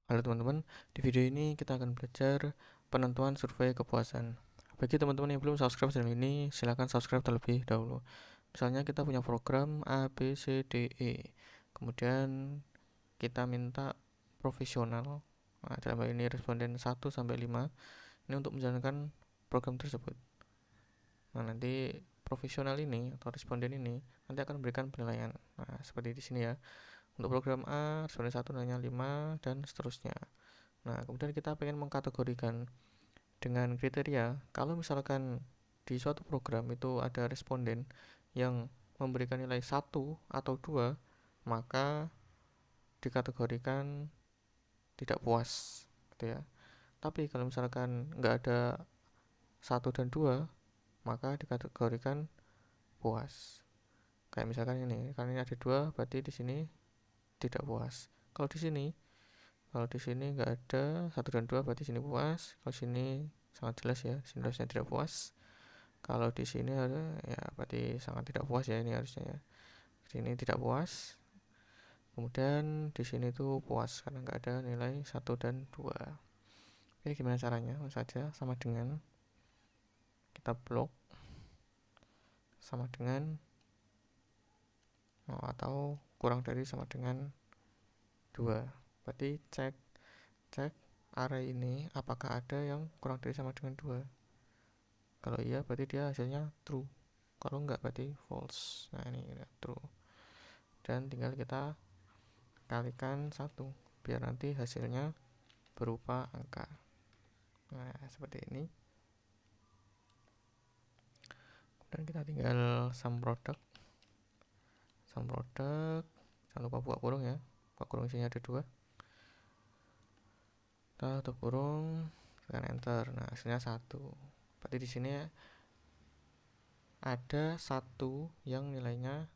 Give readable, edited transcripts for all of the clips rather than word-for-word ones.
Halo teman-teman, di video ini kita akan belajar penentuan survei kepuasan. Bagi teman-teman yang belum subscribe channel ini, silahkan subscribe terlebih dahulu. Misalnya kita punya program A, B, C, D, E. Kemudian kita minta profesional, nah, dalam hal ini responden 1 sampai 5, ini untuk menjalankan program tersebut. Nah, nanti profesional ini atau responden ini nanti akan memberikan penilaian. Nah, seperti di sini ya. Untuk program A, responden 1 nilainya 5 dan seterusnya. Nah, kemudian kita pengen mengkategorikan dengan kriteria kalau misalkan di suatu program itu ada responden yang memberikan nilai 1 atau 2, maka dikategorikan tidak puas gitu ya. Tapi kalau misalkan nggak ada 1 dan 2, maka dikategorikan puas. Kayak misalkan ini, karena ini ada 2, berarti di sini tidak puas. Kalau di sini nggak ada 1 dan 2, berarti sini puas. Kalau sini sangat jelas ya, sini harusnya tidak puas. Kalau di sini ada ya berarti sangat tidak puas ya, ini harusnya ya. Sini tidak puas. Kemudian di sini tuh puas karena nggak ada nilai 1 dan 2. Ini gimana caranya? Langsung saja sama dengan kita blok sama dengan atau kurang dari sama dengan 2. Berarti cek cek array ini apakah ada yang kurang dari sama dengan 2. Kalau iya berarti dia hasilnya true. Kalau enggak berarti false. Nah, ini true. Dan tinggal kita kalikan 1 biar nanti hasilnya berupa angka. Nah, seperti ini. Dan kita tinggal sum product. Jangan lupa buka kurung ya. Buka kurung isinya ada 2. Kita tutup kurung, tekan enter. Nah, hasilnya 1. Berarti di sini ada 1 yang nilainya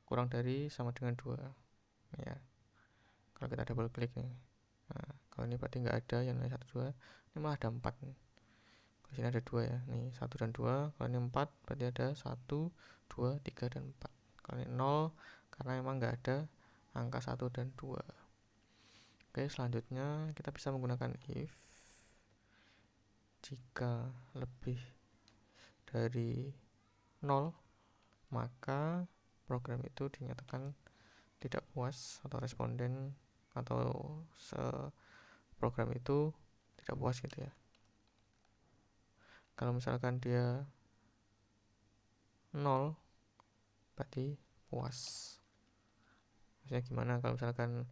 kurang dari sama dengan 2 ya. Kalau kita double klik nih, nah, kalau ini berarti nggak ada yang nilai 1, 2. Ini malah ada 4 nih. Kalau sini ada 2 ya, nih 1 dan 2. Kalau ini 4 berarti ada 1, 2, 3, dan 4. Kalau ini 0 karena emang nggak ada angka 1 dan 2. Oke, selanjutnya kita bisa menggunakan if jika lebih dari 0, maka program itu dinyatakan tidak puas atau responden atau program itu tidak puas gitu ya. Kalau misalkan dia 0, berarti puas. Maksudnya gimana? Kalau misalkan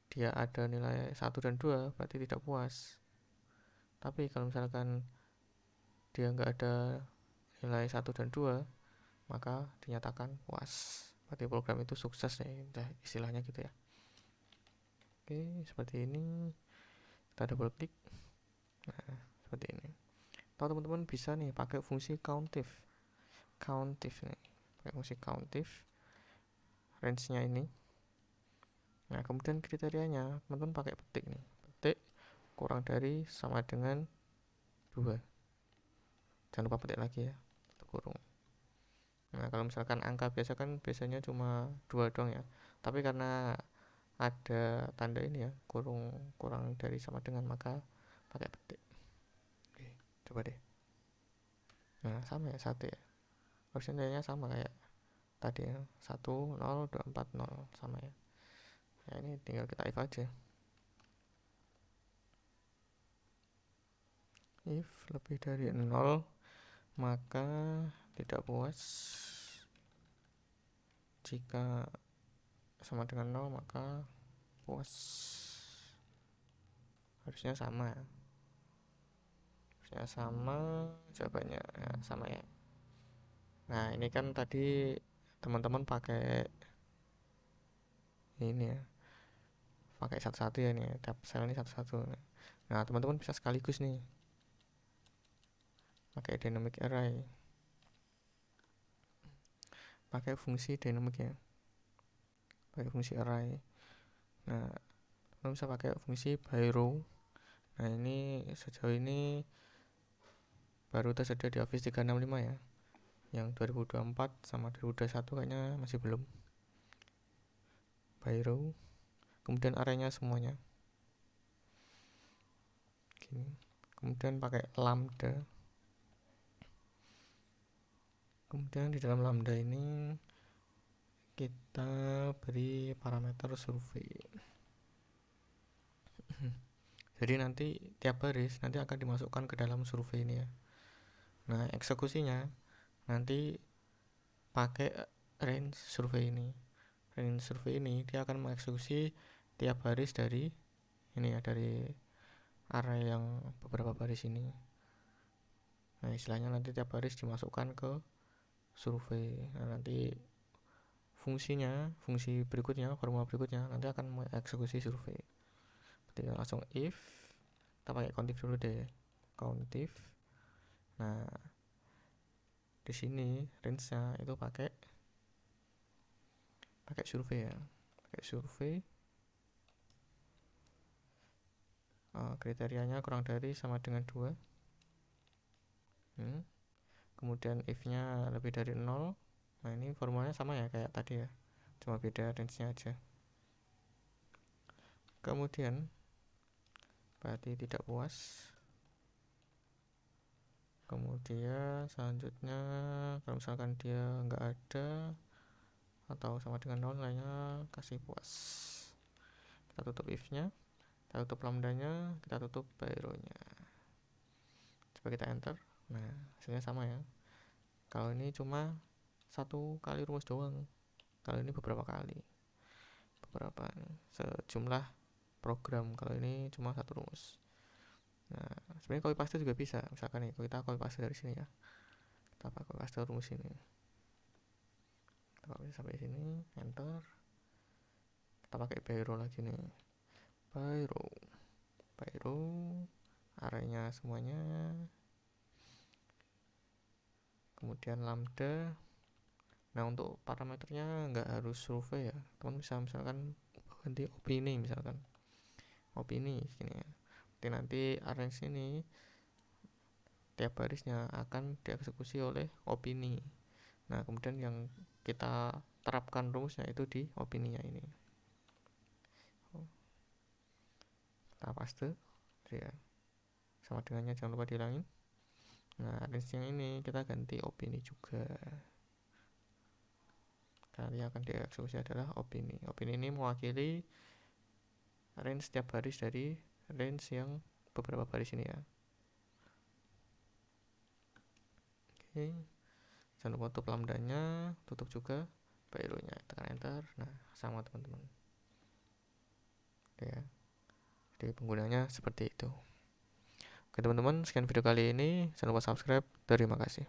dia ada nilai 1 dan 2, berarti tidak puas. Tapi kalau misalkan dia nggak ada nilai 1 dan 2, maka dinyatakan puas. Berarti program itu sukses nih, istilahnya gitu ya. Oke, seperti ini. Kita double klik. Nah, seperti ini. Atau teman-teman bisa nih pakai fungsi countif. Countif nih. Pakai fungsi countif. Range-nya ini. Nah, kemudian kriterianya teman-teman pakai petik nih. Petik kurang dari sama dengan 2. Jangan lupa petik lagi ya. Kurung. Nah, kalau misalkan angka biasa kan biasanya cuma 2 doang ya. Tapi karena ada tanda ini ya, kurang dari sama dengan, maka pakai petik. Oke, coba deh. Nah, sama ya, 1 ya. Harusnya nilainya sama kayak tadi ya. 1, 0, 2, 4, 0. Sama ya. Nah, ini tinggal kita if aja. If lebih dari 0, maka tidak puas. Jika sama dengan 0, maka puas. Harusnya sama. Harusnya sama jawabannya. Nah, sama ya. Nah, ini kan tadi teman-teman pakai ini ya. Pakai satu-satu ya nih. Tiap sel ini satu-satu. Nah, teman-teman bisa sekaligus nih. Pakai dynamic array. Pakai fungsi dynamic ya. Pakai fungsi array. Nah, teman bisa pakai fungsi by row. Nah, ini sejauh ini baru tersedia di Office 365 ya. Yang 2024 sama 2021 kayaknya masih belum. By row. Kemudian arraynya semuanya. begini. Kemudian pakai lambda. Kemudian di dalam lambda ini kita beri parameter survei. Jadi nanti tiap baris nanti akan dimasukkan ke dalam survei ini ya. Nah, eksekusinya nanti pakai range survei ini. Range survei ini dia akan mengeksekusi tiap baris dari ini ya, dari array yang beberapa baris ini. Nah, istilahnya nanti tiap baris dimasukkan ke survei. Nah, nanti fungsi berikutnya, formula berikutnya nanti akan mengeksekusi survei. Berarti langsung if, kita pakai countif dulu deh, countif. Nah, di sini range-nya itu pakai survei ya, pakai survei. Kriterianya kurang dari sama dengan 2. Kemudian if-nya lebih dari 0. Nah, ini formulanya sama ya kayak tadi ya, cuma beda range-nya aja. Kemudian berarti tidak puas. Kemudian selanjutnya kalau misalkan dia nggak ada atau sama dengan 0 nilainya, kasih puas. Kita tutup if-nya, kita tutup lambdanya, kita tutup by row-nya. Coba kita enter. Nah, hasilnya sama ya. Kalau ini cuma satu kali rumus doang, kalau ini beberapa kali, sejumlah program. Kalau ini cuma satu rumus. Nah, sebenarnya copy paste juga bisa. Misalkan nih, kita copy paste dari sini ya, kita copy paste rumus ini, kita copy sampai sini, enter. Kita pakai by row lagi nih, by row, arraynya semuanya, kemudian lambda. Nah, untuk parameternya nggak harus survei ya, teman bisa misalkan ganti opini, misalkan opini gini ya. Nanti arrange ini tiap barisnya akan dieksekusi oleh opini. Nah, kemudian yang kita terapkan rumusnya itu di opininya ini. Kita paste ya, sama dengannya jangan lupa dihilangin. Nah, range yang ini kita ganti opini juga. Kali akan dieksekusi adalah opini. Opini ini mewakili range setiap baris dari range yang beberapa baris ini ya. Oke, jangan lupa tutup lambdanya, tutup juga by row-nya, tekan enter. Nah, sama teman-teman ya. Jadi penggunanya seperti itu. Oke teman-teman, sekian video kali ini. Jangan lupa subscribe. Terima kasih.